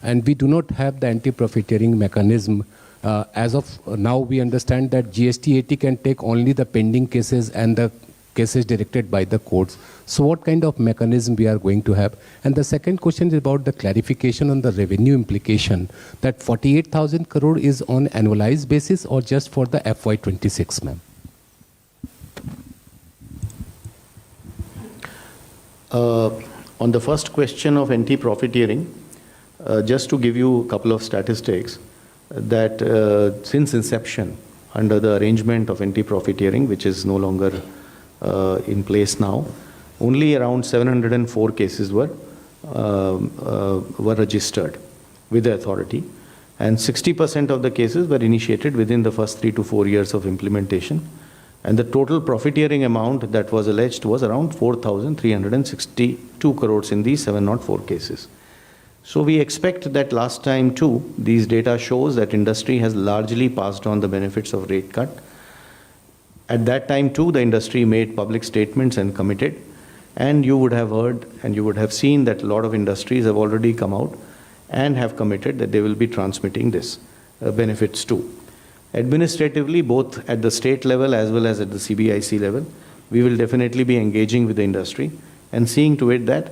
and we do not have the anti-profiteering mechanism. As of now, we understand that GST 80 can take only the pending cases and the cases directed by the courts. So what kind of mechanism we are going to have? And the second question is about the clarification on the revenue implication, that 48,000 crore is on annualized basis or just for the FY26, ma'am? On the first question of anti-profiteering, just to give you a couple of statistics, that since inception, under the arrangement of anti-profiteering, which is no longer in place now, only around 704 cases were registered with the authority, and 60% of the cases were initiated within the first 3 to 4 years of implementation. And the total profiteering amount that was alleged was around 4,362 crores in these 704 cases. So we expect that last time too, these data shows that industry has largely passed on the benefits of rate cut. At that time too, the industry made public statements and committed. And you would have heard and you would have seen that a lot of industries have already come out and have committed that they will be transmitting this benefits too. Administratively, both at the state level as well as at the CBIC level, we will definitely be engaging with the industry and seeing to it that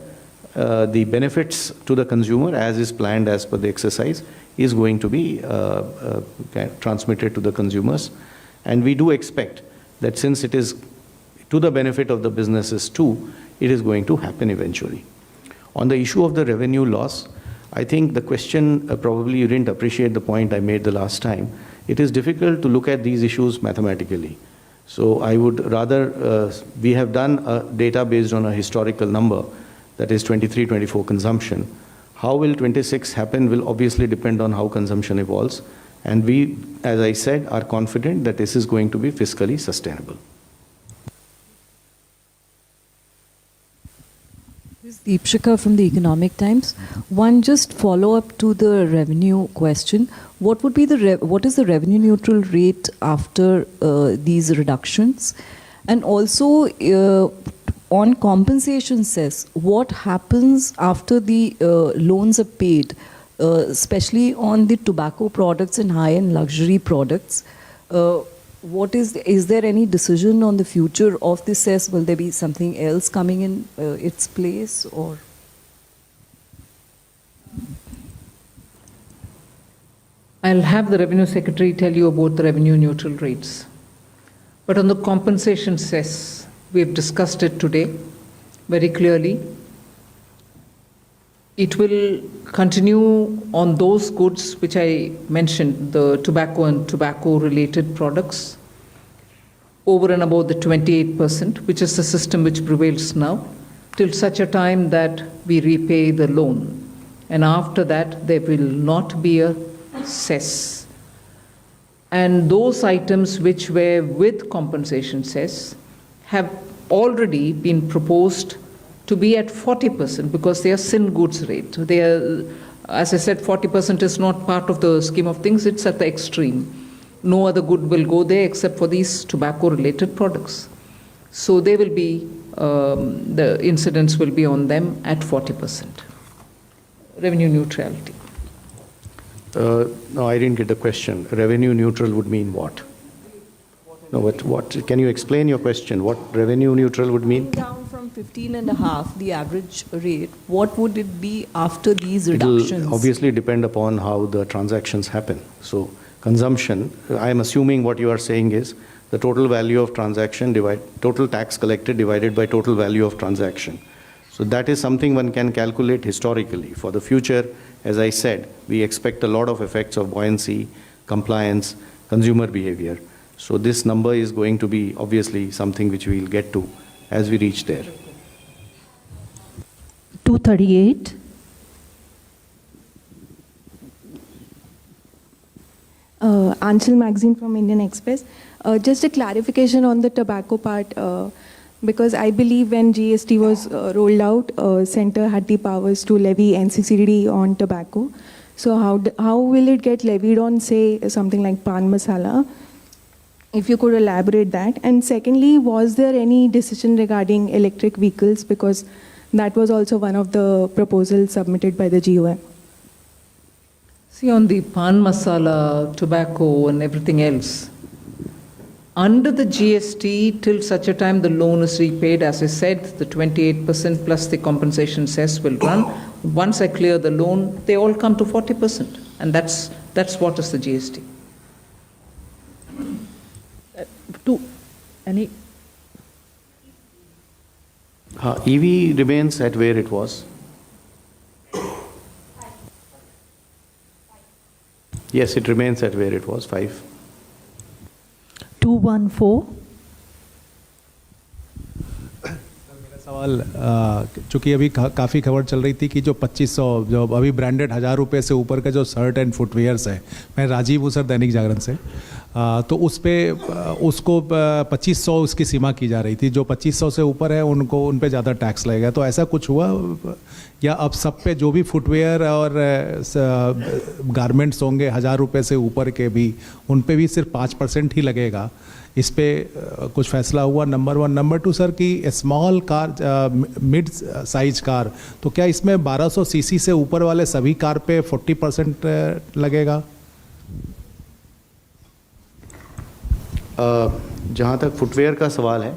the benefits to the consumer, as is planned as per the exercise, is going to be transmitted to the consumers. And we do expect that since it is to the benefit of the businesses too, it is going to happen eventually. On the issue of the revenue loss, I think the question, probably you didn't appreciate the point I made the last time. It is difficult to look at these issues mathematically. So I would rather, we have done a data based on a historical number, that is 23-24 consumption. How will 26 happen will obviously depend on how consumption evolves. And we, as I said, are confident that this is going to be fiscally sustainable. This is Deepshika from the Economic Times. One just follow-up to the revenue question. What would be what is the revenue neutral rate after these reductions? And also on compensation cess, what happens after the loans are paid, especially on the tobacco products and high-end luxury products? Is there any decision on the future of the cess? Will there be something else coming in its place, or? I'll have the Revenue Secretary tell you about the revenue neutral rates. But on the compensation cess, we have discussed it today very clearly. It will continue on those goods which I mentioned, the tobacco and tobacco-related products, over and above the 28%, which is the system which prevails now, till such a time that we repay the loan. And after that, there will not be a cess. And those items which were with compensation cess have already been proposed to be at 40% because they are sin goods rate. They are, as I said, 40% is not part of the scheme of things, it's at the extreme. No other good will go there except for these tobacco-related products. So they will be, the incidence will be on them at 40%. Revenue neutrality. No, I didn't get the question. Revenue neutral would mean what? No, what? Can you explain your question? What revenue neutral would mean? Down from 15.5, the average rate, what would it be after these reductions? It will obviously depend upon how the transactions happen. So consumption, I am assuming what you are saying is the total value of transaction total tax collected divided by total value of transaction. So that is something one can calculate historically. For the future, as I said, we expect a lot of effects of buoyancy, compliance, consumer behavior. So this number is going to be obviously something which we will get to as we reach there. 238. Anshul Magazine from Indian Express. Just a clarification on the tobacco part, because I believe when GST was rolled out, Centre had the powers to levy NCCD on tobacco. So how will it get levied on, say, something like pan masala? If you could elaborate that. And secondly, was there any decision regarding electric vehicles? Because that was also one of the proposals submitted by the GOM. See, on the pan masala, tobacco, and everything else, under the GST, till such a time the loan is repaid, as I said, the 28% plus the compensation cess will run. Once I clear the loan, they all come to 40%. And that's what is the GST. Any? EV remains at where it was. Yes, it remains at where it was, 5. 214. सवाल चूंकि अभी काफ़ी खबर चल रही थी कि जो 2500 जो अभी ब्रांडेड 1000 रुपये से ऊपर का जो शर्ट एंड फुटवेयर्स है, मैं राजीव हूँ सर दैनिक जागरण से, तो उस पे उसको 2500 उसकी सीमा की जा रही थी, जो 2500 से ऊपर है उनको उन पे ज़्यादा टैक्स लगेगा, तो ऐसा कुछ हुआ या अब सब पे जो भी फुटवेयर और गारमेंट्स होंगे 1000 रुपये से ऊपर के भी उन पे भी सिर्फ 5% ही लगेगा? इस पे कुछ फैसला हुआ? नंबर 1। नंबर 2 सर कि small car, mid size car, तो क्या इसमें 1200 सीसी से ऊपर वाले सभी कार पे 40% लगेगा? जहाँ तक फुटवेयर का सवाल है,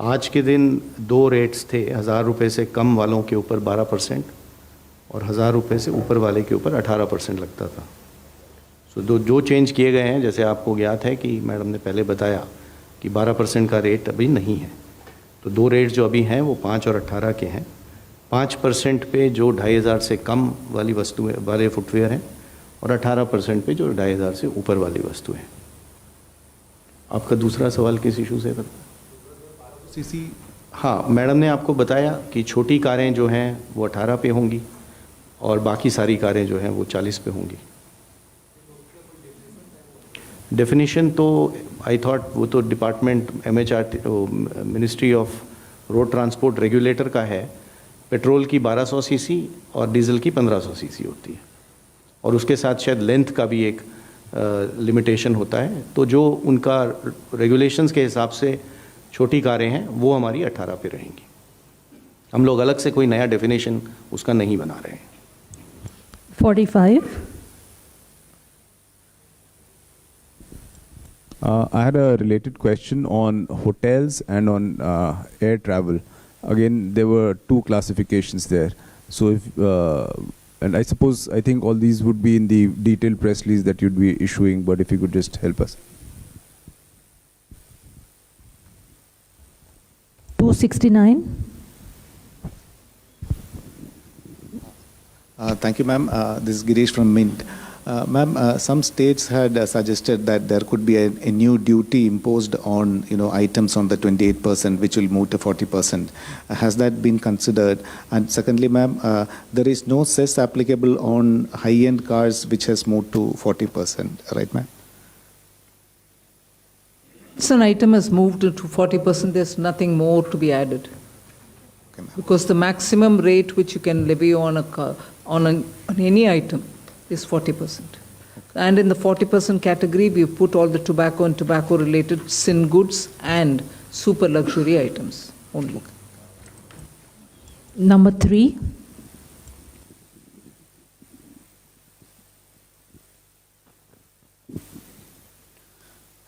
आज के दिन 2 रेट्स थे। 1000 रुपये से कम वालों के ऊपर 12% और 1000 रुपये से ऊपर वाले के ऊपर 18% लगता था। सो जो चेंज किए गए हैं, जैसे आपको ज्ञात है कि मैडम ने पहले बताया कि 12% का रेट अभी नहीं है, तो 2 रेट जो अभी हैं वो 5 और 18 के हैं। 5% पे जो 2500 से कम वाली वस्तुएं वाले फुटवेयर हैं और 18% पे जो 2500 से ऊपर वाली वस्तुएं हैं। आपका दूसरा सवाल किस इशू से था? सीसी। हाँ, मैडम ने आपको बताया कि छोटी कारें जो हैं वो 18 पे होंगी और बाकी सारी कारें जो हैं वो 40 पे होंगी। डेफिनेशन तो आई थॉट वो तो department MHRT ministry of road transport regulator का है। पेट्रोल की 1200 सीसी और डीजल की 1500 सीसी होती है और उसके साथ शायद लेंथ का भी एक लिमिटेशन होता है। तो जो उनका रेगुलेशंस के हिसाब से छोटी कारें हैं वो हमारी 18 पे रहेंगी। हम लोग अलग से कोई नया डेफिनेशन उसका नहीं बना रहे हैं। 45. I had a related question on hotels and on air travel. Again, there were 2 classifications there. So if and I suppose, I think all these would be in the detailed press release that you'd be issuing, but if you could just help us. 269. Thank you, ma'am. This is Girish from Mint. Ma'am, some states had suggested that there could be a new duty imposed on items on the 28%, which will move to 40%. Has that been considered? And secondly, ma'am, there is no cess applicable on high-end cars, which has moved to 40%, right, ma'am? It's an item has moved to 40%, there's nothing more to be added. Okay, ma'am. Because the maximum rate which you can levy on any item is 40%. And in the 40% category, we put all the tobacco and tobacco-related sin goods and super luxury items only. Number 3.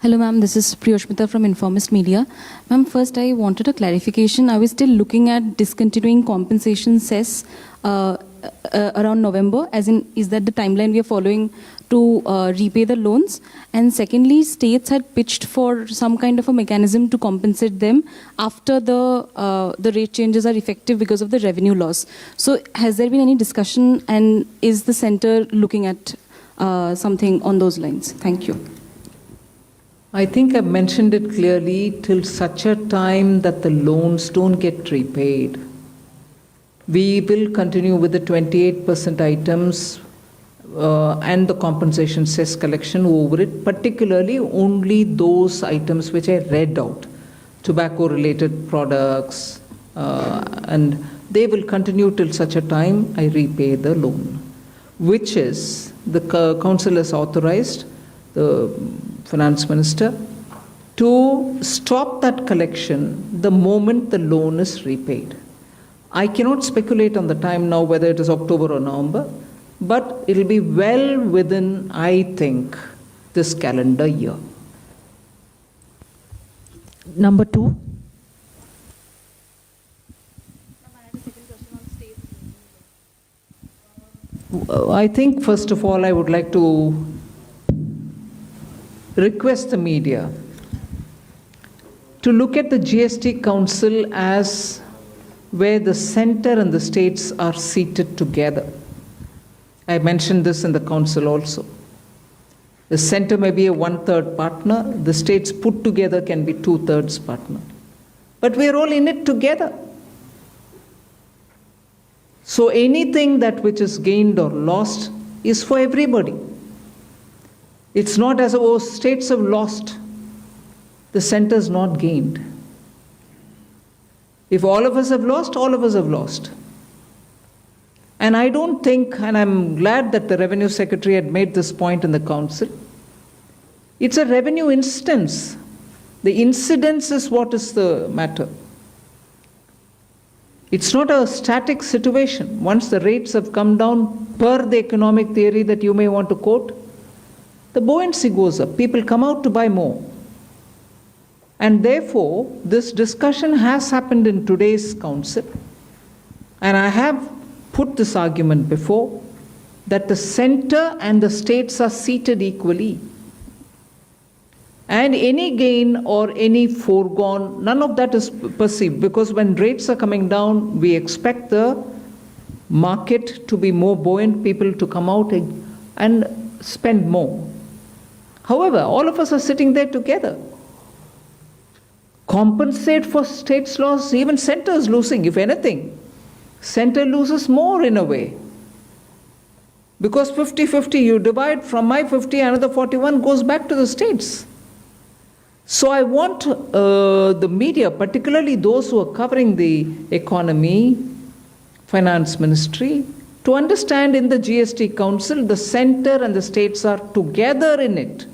Hello ma'am, this is Priyoshmita from Informist Media. Ma'am, first I wanted a clarification. I was still looking at discontinuing compensation cess around November, as in, is that the timeline we are following to repay the loans? And secondly, states had pitched for some kind of a mechanism to compensate them after the rate changes are effective because of the revenue loss. So has there been any discussion, and is the center looking at something on those lines? Thank you. I think I've mentioned it clearly, till such a time that the loans don't get repaid. We will continue with the 28% items and the compensation cess collection over it, particularly only those items which I read out, tobacco-related products, and they will continue till such a time I repay the loan, which is the council has authorized the finance minister to stop that collection the moment the loan is repaid. I cannot speculate on the time now whether it is October or November. but it'll be well within, I think, this calendar year. Number 2. I think, first of all, I would like to request the media to look at the GST Council as where the center and the states are seated together. I mentioned this in the council also. The center may be a 1/3 partner, the states put together can be 2/3 partner. But we are all in it together. So anything that which is gained or lost is for everybody. It's not as though states have lost, the center's not gained. If all of us have lost, all of us have lost. And I don't think, and I'm glad that the Revenue Secretary had made this point in the council, it's a revenue instance. The incidence is what is the matter. It's not a static situation. Once the rates have come down per the economic theory that you may want to quote, the buoyancy goes up. People come out to buy more. And therefore, this discussion has happened in today's council. And I have put this argument before, that the center and the states are seated equally. And any gain or any foregone, none of that is perceived, because when rates are coming down, we expect the market to be more buoyant, people to come out and spend more. However, all of us are sitting there together. Compensate for states' loss, even center is losing, if anything. Center loses more in a way. Because 50-50, you divide from my 50, another 41 goes back to the states. So I want the media, particularly those who are covering the economy, finance ministry, to understand in the GST Council, the center and the states are together in it.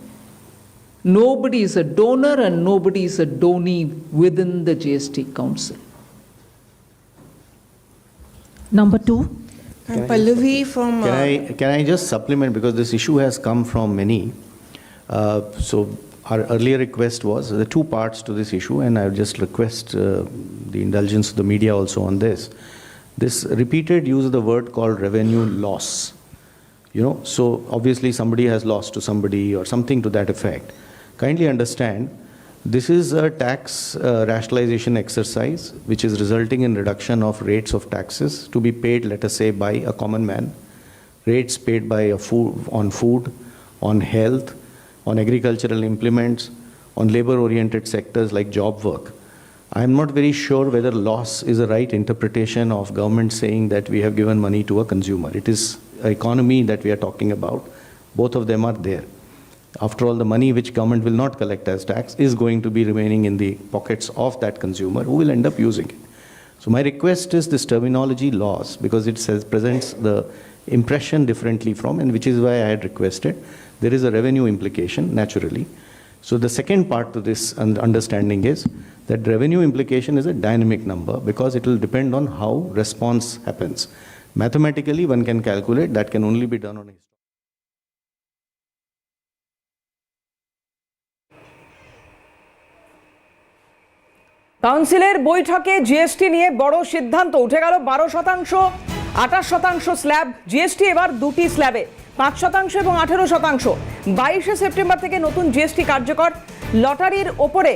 Nobody is a donor and nobody is a donee within the GST Council. Number 2. I'm Pallavi from... Can I just supplement, because this issue has come from many. So our earlier request was, there are two parts to this issue, and I would just request the indulgence of the media also on this. This repeated use of the word called revenue loss. So obviously somebody has lost to somebody or something to that effect. Kindly understand, this is a tax rationalization exercise which is resulting in reduction of rates of taxes to be paid, let us say, by a common man. Rates paid by on food, on health, on agricultural implements, on labor-oriented sectors like job work. I'm not very sure whether loss is a right interpretation of government saying that we have given money to a consumer. It is an economy that we are talking about. Both of them are there. After all, the money which government will not collect as tax is going to be remaining in the pockets of that consumer who will end up using it. So my request is this terminology loss, because it presents the impression differently from, and which is why I had requested. There is a revenue implication, naturally. So the second part to this understanding is that revenue implication is a dynamic number, because it will depend on how response happens. Mathematically, one can calculate, that can only be done on a কাউন্সিলের বৈঠকে GST নিয়ে বড় সিদ্ধান্ত উঠে গেল। 12%, 28% slab GST এবার দুটি স্ল্যাবে, 5% এবং 18%। 22শে সেপ্টেম্বর থেকে নতুন জিএসটি কার্যকর। লটারির ওপরে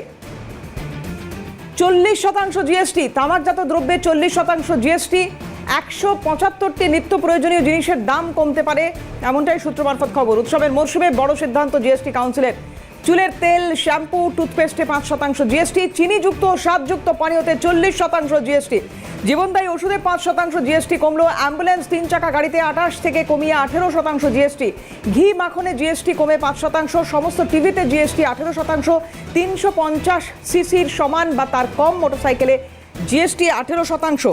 40% জিএসটি, তামাকজাত দ্রব্যে 40% জিএসটি, 175টি নিত্য প্রয়োজনীয় জিনিসের দাম কমতে পারে, এমনটাই সূত্র মারফত খবর। উৎসবের মরশুমে বড় সিদ্ধান্ত জিএসটি কাউন্সিলের। চুলের তেল, শ্যাম্পু, টুথপেস্টে 5% জিএসটি, চিনিযুক্ত স্বাদযুক্ত পানীয়তে 40% জিএসটি, জীবনদায়ী ওষুধে 5% জিএসটি কমলো। অ্যাম্বুলেন্স, 3 চাকা গাড়িতে 28 থেকে কমিয়ে 18% জিএসটি, ঘি মাখনে জিএসটি কমে 5%, সমস্ত টিভিতে জিএসটি 18%, 350 সিসির সমান বা তার কম মোটরসাইকেলে জিএসটি 18%।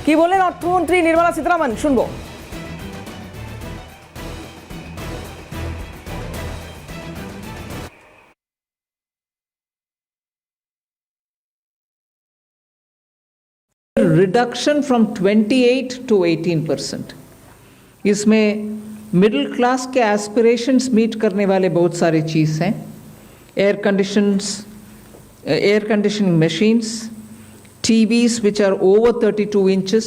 কি বললেন অর্থমন্ত্রী নির্মলা সীতারামন, শুনবো। reduction from 28 to 18%. इसमें मिडिल क्लास के एस्पिरेशंस मीट करने वाले बहुत सारे चीज़ हैं. Air conditioning machines, TVs which are over 32 inches,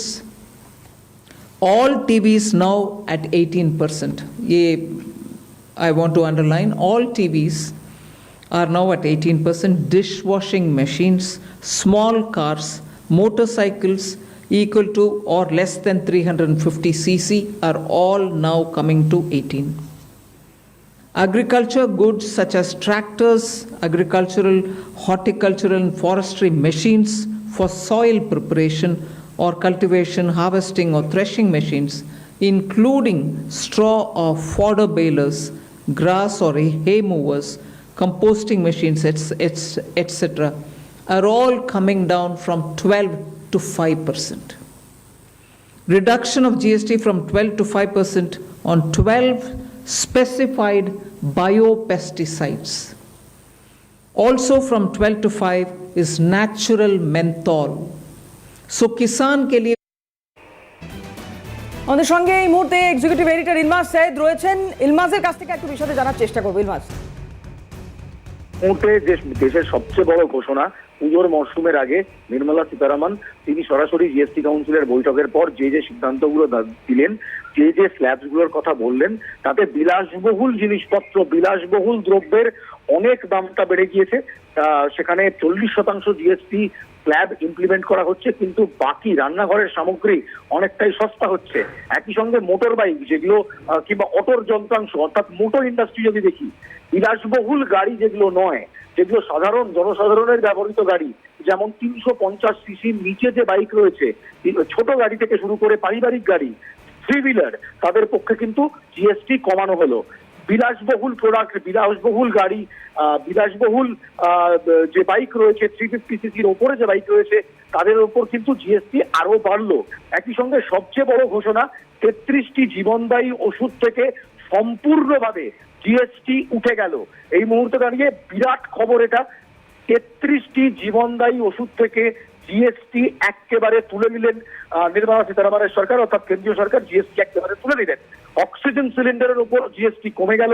all TVs now at 18%. I want to underline, all TVs are now at 18%. Dishwashing machines, small cars, motorcycles equal to or less than 350 cc are all now coming to 18. Agriculture goods such as tractors, agricultural, horticultural and forestry machines for soil preparation or cultivation, harvesting or threshing machines, including straw or fodder balers, grass or hay movers, composting machines, etc., are all coming down from 12 to 5%. Reduction of GST from 12 to 5% on 12 specified biopesticides. Also from 12 to 5 is natural menthol. So किसान के लिए আমাদের সঙ্গে এই মুহূর্তে executive editor ইলমাস Syed রয়েছেন। ইলমাসের কাছ থেকে একটু বিষয়ে জানার চেষ্টা করবো। ইলমাস, মুহূর্তে দেশের সবচেয়ে বড় ঘোষণা, পুজোর মরশুমের আগে নির্মলা সীতারামন তিনি সরাসরি জিএসটি কাউন্সিলের বৈঠকের পর যে সিদ্ধান্তগুলো দিলেন, যে স্ল্যাবসগুলোর কথা বললেন, তাতে বিলাসবহুল জিনিসপত্র, বিলাসবহুল দ্রব্যের অনেক দামটা বেড়ে গিয়েছে। সেখানে 40% জিএসটি স্ল্যাব ইমপ্লিমেন্ট করা হচ্ছে, কিন্তু বাকি রান্নাঘরের সামগ্রী অনেকটাই সস্তা হচ্ছে। একই সঙ্গে মোটর বাইক যেগুলো কিংবা অটোর যন্ত্রাংশ অর্থাৎ মোটর ইন্ডাস্ট্রি যদি দেখি, বিলাসবহুল গাড়ি যেগুলো নয়, যেগুলো সাধারণ জনসাধারণের ব্যবহৃত গাড়ি, যেমন 350 সিসির নিচে যে বাইক রয়েছে, ছোট গাড়ি থেকে শুরু করে পারিবারিক গাড়ি, 3 হুইলার, তাদের পক্ষে কিন্তু জিএসটি কমানো হলো। বিলাসবহুল প্রোডাক্ট, বিলাসবহুল গাড়ি, বিলাসবহুল যে বাইক রয়েছে, 350 সিসির ওপরে যে বাইক রয়েছে, তাদের ওপর কিন্তু জিএসটি আরো বাড়লো। একই সঙ্গে সবচেয়ে বড় ঘোষণা, 33টি জীবনদায়ী ওষুধ থেকে সম্পূর্ণভাবে জিএসটি উঠে গেল। এই মুহূর্তে দাঁড়িয়ে বিরাট খবর এটা। 33টি জীবনদায়ী ওষুধ থেকে জিএসটি একেবারে তুলে নিলেন নির্মলা সীতারামনের সরকার, অর্থাৎ কেন্দ্রীয় সরকার জিএসটি একেবারে তুলে নিলেন। অক্সিজেন সিলিন্ডারের উপর জিএসটি কমে গেল,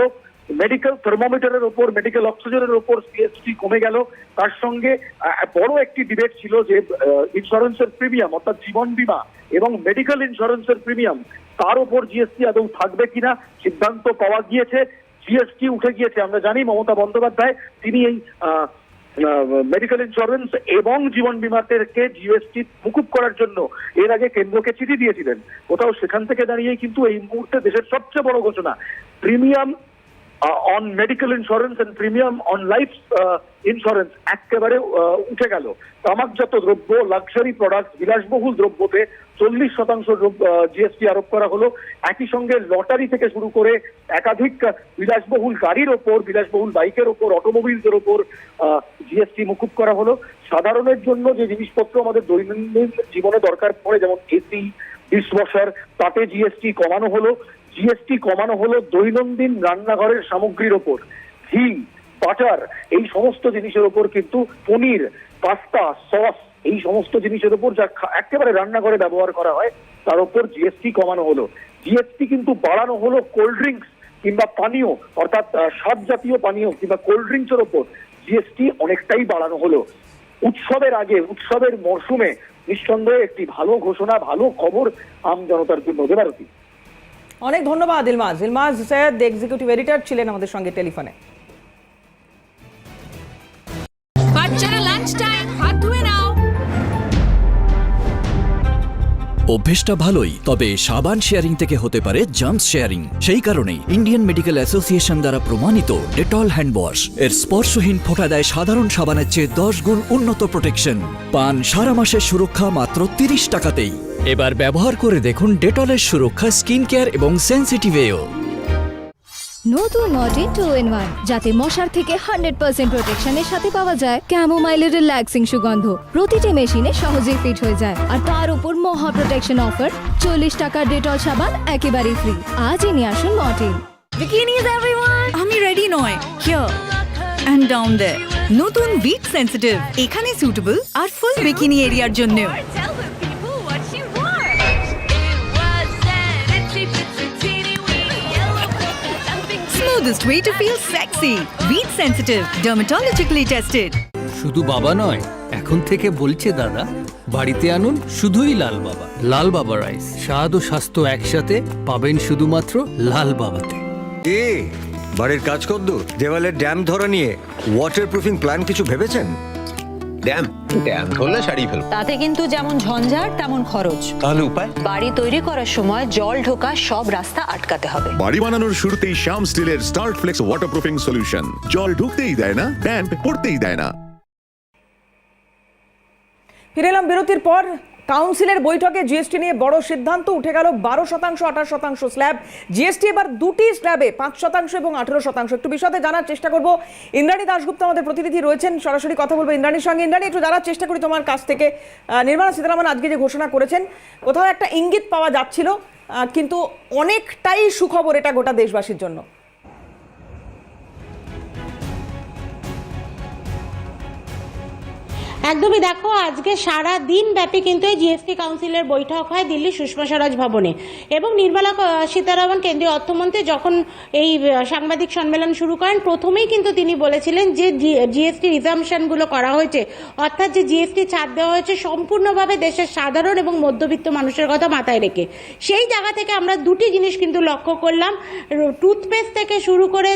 মেডিকেল থার্মোমিটারের উপর, মেডিকেল অক্সিজেনের উপর জিএসটি কমে গেল। তার সঙ্গে বড় একটি ডিবেট ছিল যে ইন্স্যুরেন্সের প্রিমিয়াম, অর্থাৎ জীবন বীমা এবং মেডিকেল ইন্স্যুরেন্সের প্রিমিয়াম, তার উপর জিএসটি আদৌ থাকবে কিনা সিদ্ধান্ত পাওয়া গিয়েছে, জিএসটি উঠে গিয়েছে। আমরা জানি মমতা বন্দ্যোপাধ্যায় তিনি এই মেডিকেল ইন্স্যুরেন্স এবং জীবন বীমাকে জিএসটি মুকুব করার জন্য এর আগে কেন্দ্রকে চিঠি দিয়েছিলেন। কোথাও সেখান থেকে দাঁড়িয়েই কিন্তু এই মুহূর্তে দেশের সবচেয়ে বড় ঘোষণা, premium on medical insurance and premium on life insurance একেবারে উঠে গেল। তামাকজাত দ্রব্য, লাক্সারি প্রোডাক্ট, বিলাসবহুল দ্রব্যতে 40% জিএসটি আরোপ করা হলো। একই সঙ্গে লটারি থেকে শুরু করে একাধিক বিলাসবহুল গাড়ির ওপর, বিলাসবহুল বাইকের ওপর, অটোমোবিলসের ওপর জিএসটি মুকুব করা হলো। সাধারণের জন্য যে জিনিসপত্র আমাদের দৈনন্দিন জীবনে দরকার পড়ে, যেমন এসি, ডিশওয়াশার, তাতে জিএসটি কমানো হলো। জিএসটি কমানো হলো দৈনন্দিন রান্নাঘরের সামগ্রীর ওপর, ঘি, বাটার, এই সমস্ত জিনিসের ওপর, কিন্তু পনির, পাস্তা, সস, এই সমস্ত জিনিসের উপর যা একেবারে রান্নাঘরে ব্যবহার করা হয় তার উপর জিএসটি কমানো হলো। জিএসটি কিন্তু বাড়ানো হলো কোল্ড ড্রিঙ্কস কিংবা পানীয়, অর্থাৎ স্বাদ জাতীয় পানীয় কিংবা কোল্ড ড্রিঙ্কসের ওপর জিএসটি অনেকটাই বাড়ানো হলো। উৎসবের আগে, উৎসবের মরশুমে নিঃসন্দেহে একটি ভালো ঘোষণা, ভালো খবর আম জনতার জন্য। দেবারতী, অনেক ধন্যবাদ ইলমাস। ইলমাস সৈয়দ এক্সিকিউটিভ এডিটর ছিলেন আমাদের সঙ্গে টেলিফোনে। বাচ্চারা লাঞ্চ টাইম, হাত ধুয়ে নাও। অভ্যেসটা ভালোই, তবে সাবান শেয়ারিং থেকে হতে পারে জাম্পস শেয়ারিং। সেই কারণেই ইন্ডিয়ান মেডিকেল অ্যাসোসিয়েশন দ্বারা প্রমাণিত ডেটল হ্যান্ড ওয়াশ এর স্পর্শহীন ফোঁটা দেয় সাধারণ সাবানের চেয়ে 10 গুণ উন্নত প্রোটেকশন। পান সারা মাসের সুরক্ষা মাত্র 30 টাকাতেই। এবার ব্যবহার করে দেখুন ডেটলের সুরক্ষা স্কিন কেয়ার এবং সেন্সিটিভেও। নতুন মর্টিন 2-in-1, যাতে মশার থেকে 100% প্রোটেকশনের সাথে পাওয়া যায় ক্যামোমাইলের রিল্যাক্সিং সুগন্ধ। প্রতিটি মেশিনে সহজেই ফিট হয়ে যায়, আর তার উপর মহা প্রোটেকশন অফার। 40 টাকার ডেটল সাবান একেবারেই ফ্রি। আজই নিয়ে আসুন মর্টিন। বিকিনিজ এভরিওয়ান, আমি রেডি নয়। হিয়ার এন্ড ডাউন দেয়ার। নতুন উইক সেনসিটিভ, এখানে সুটেবল আর ফুল বিকিনি এরিয়ার জন্য। smoothest way to feel sexy. Beat sensitive, dermatologically tested. শুধু বাবা নয়, এখন থেকে বলছে দাদা, বাড়িতে আনুন শুধুই লাল বাবা। লাল বাবা রাইস, স্বাদ ও স্বাস্থ্য একসাথে পাবেন শুধুমাত্র লাল বাবাতে। এ বাড়ির কাজ কদ্দূর? দেওয়ালের ড্যাম ধরা নিয়ে ওয়াটারপ্রুফিং প্ল্যান কিছু ভেবেছেন? ড্যাম ধরলে সারিয়ে ফেলবো। তাতে কিন্তু যেমন ঝঞ্ঝাট তেমন খরচ। তাহলে উপায়? বাড়ি তৈরি করার সময় জল ঢোকা সব রাস্তা আটকাতে হবে। বাড়ি বানানোর শুরুতেই শ্যাম স্টিলের স্টার্ট ফ্লেক্স ওয়াটারপ্রুফিং সলিউশন, জল ঢুকতেই দেয় না, ড্যাম্প পড়তেই দেয় না। ফিরে এলাম বিরতির পর। কাউন্সিলের বৈঠকে জিএসটি নিয়ে বড় সিদ্ধান্ত উঠে গেল। 12%, 28% স্ল্যাব। জিএসটি এবার দুটি স্ল্যাবে 5% এবং 18%। একটু বিষয়ে জানার চেষ্টা করব। ইন্দ্রাণী দাশগুপ্ত আমাদের প্রতিনিধি রয়েছেন, সরাসরি কথা বলবো ইন্দ্রাণীর সঙ্গে। ইন্দ্রাণী, একটু জানার চেষ্টা করি তোমার কাছ থেকে। নির্মলা সীতারামন আজকে যে ঘোষণা করেছেন, কোথাও একটা ইঙ্গিত পাওয়া যাচ্ছিল, কিন্তু অনেকটাই সুখবর এটা গোটা দেশবাসীর জন্য। একদমই, দেখো আজকে সারা দিন ব্যাপী কিন্তু এই জিএসটি কাউন্সিলের বৈঠক হয় দিল্লি সুষমা স্বরাজ ভবনে, এবং নির্মলা সীতারামন কেন্দ্রীয় অর্থমন্ত্রী যখন এই সাংবাদিক সম্মেলন শুরু করেন, প্রথমেই কিন্তু তিনি বলেছিলেন যে জিএসটি রিজাম্পশনগুলো করা হয়েছে, অর্থাৎ যে জিএসটি ছাড় দেওয়া হয়েছে সম্পূর্ণভাবে দেশের সাধারণ এবং মধ্যবিত্ত মানুষের কথা মাথায় রেখে। সেই জায়গা থেকে আমরা দুটি জিনিস কিন্তু লক্ষ্য করলাম। টুথপেস্ট থেকে শুরু করে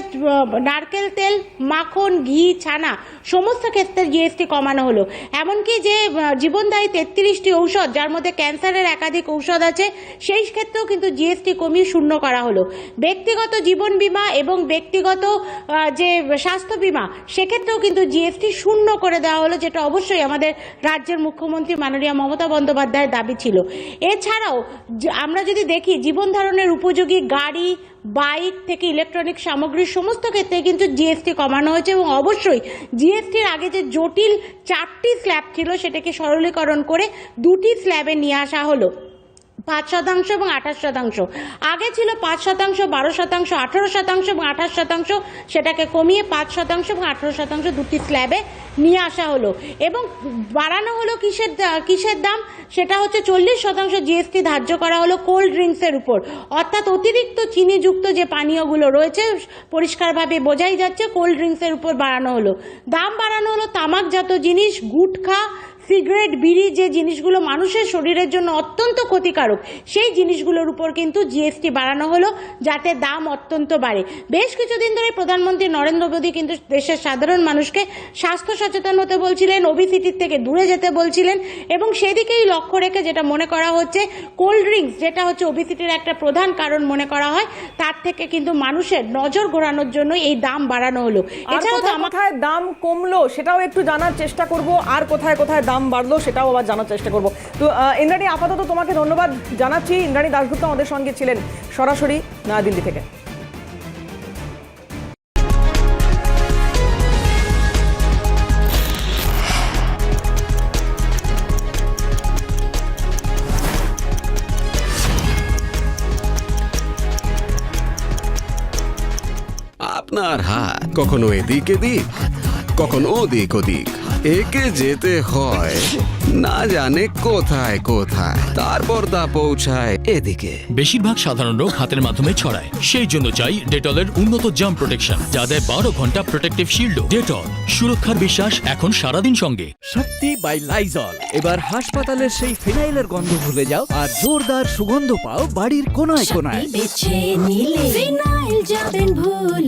নারকেল তেল, মাখন, ঘি, ছানা সমস্ত ক্ষেত্রে জিএসটি কমানো হলো। এমনকি যে জীবনদায়ী 33টি ঔষধ, যার মধ্যে ক্যান্সারের একাধিক ঔষধ আছে, সেই ক্ষেত্রেও কিন্তু জিএসটি কমিয়ে শূন্য করা হলো। ব্যক্তিগত জীবন বীমা এবং ব্যক্তিগত যে স্বাস্থ্য বীমা, সেক্ষেত্রেও কিন্তু জিএসটি শূন্য করে দেওয়া হলো, যেটা অবশ্যই আমাদের রাজ্যের মুখ্যমন্ত্রী মাননীয় মমতা বন্দ্যোপাধ্যায়ের দাবি ছিল। এছাড়াও আমরা যদি দেখি, জীবন ধারণের উপযোগী গাড়ি, বাইক থেকে ইলেকট্রনিক সামগ্রীর সমস্ত ক্ষেত্রে কিন্তু জিএসটি কমানো হয়েছে, এবং অবশ্যই জিএসটির আগে যে জটিল 4টি স্ল্যাব ছিল সেটাকে সরলীকরণ করে 2টি স্ল্যাবে নিয়ে আসা হলো। 5% এবং 28%। আগে ছিল 5%, 12%, 18% এবং 28%, সেটাকে কমিয়ে 5% এবং 18% দুটি স্ল্যাবে নিয়ে আসা হলো। এবং বাড়ানো হলো কিসের দাম? সেটা হচ্ছে 40% জিএসটি ধার্য করা হলো কোল্ড ড্রিঙ্কসের উপর, অর্থাৎ অতিরিক্ত চিনিযুক্ত যে পানীয়গুলো রয়েছে, পরিষ্কারভাবে বোঝাই যাচ্ছে কোল্ড ড্রিঙ্কসের উপর বাড়ানো হলো। দাম বাড়ানো হলো তামাকজাত জিনিস, গুটখা, সিগারেট, বিড়ি, যে জিনিসগুলো মানুষের শরীরের জন্য অত্যন্ত ক্ষতিকারক, সেই জিনিসগুলোর উপর কিন্তু জিএসটি বাড়ানো হলো, যাতে দাম অত্যন্ত বাড়ে। বেশ কিছুদিন ধরে প্রধানমন্ত্রী নরেন্দ্র মোদী কিন্তু দেশের সাধারণ মানুষকে স্বাস্থ্য সচেতন হতে বলছিলেন, ওবিসিটির থেকে দূরে যেতে বলছিলেন, এবং সেদিকেই লক্ষ্য রেখে যেটা মনে করা হচ্ছে, কোল্ড ড্রিঙ্কস যেটা হচ্ছে ওবিসিটির একটা প্রধান কারণ মনে করা হয়, তার থেকে কিন্তু মানুষের নজর ঘোরানোর জন্য এই দাম বাড়ানো হলো। এছাড়াও কোথায় দাম কমলো সেটাও একটু জানার চেষ্টা করব, আর কোথায় কোথায় দাম বাড়লো সেটাও আবার জানার চেষ্টা করব। তো ইন্দ্রাণী, আপাতত তোমাকে ধন্যবাদ জানাচ্ছি। ইন্দ্রাণী দাশগুপ্ত আমাদের সঙ্গে ছিলেন সরাসরি নয়াদিল্লি থেকে। আপনার হাত কখনো এদিক এদিক, কখনো ওদিক ওদিক, একে যেতে হয় না জানে কোথায় কোথায়, তারপর তা পৌঁছায় এদিকে। বেশিরভাগ সাধারণ রোগ হাতের মাধ্যমে ছড়ায়, সেই জন্য চাই ডেটলের উন্নত জার্ম প্রোটেকশন, যা দেয় 12 ঘন্টা প্রোটেক্টিভ শিল্ড। ডেটল, সুরক্ষার বিশ্বাস এখন সারাদিন সঙ্গে। শক্তি বাই লাইজল। এবার হাসপাতালের সেই ফিনাইলের গন্ধ ভুলে যাও আর জোরদার সুগন্ধ পাও বাড়ির কোনায় কোনায়। বেছে নিলে ফিনাইল যাবেন ভুলে।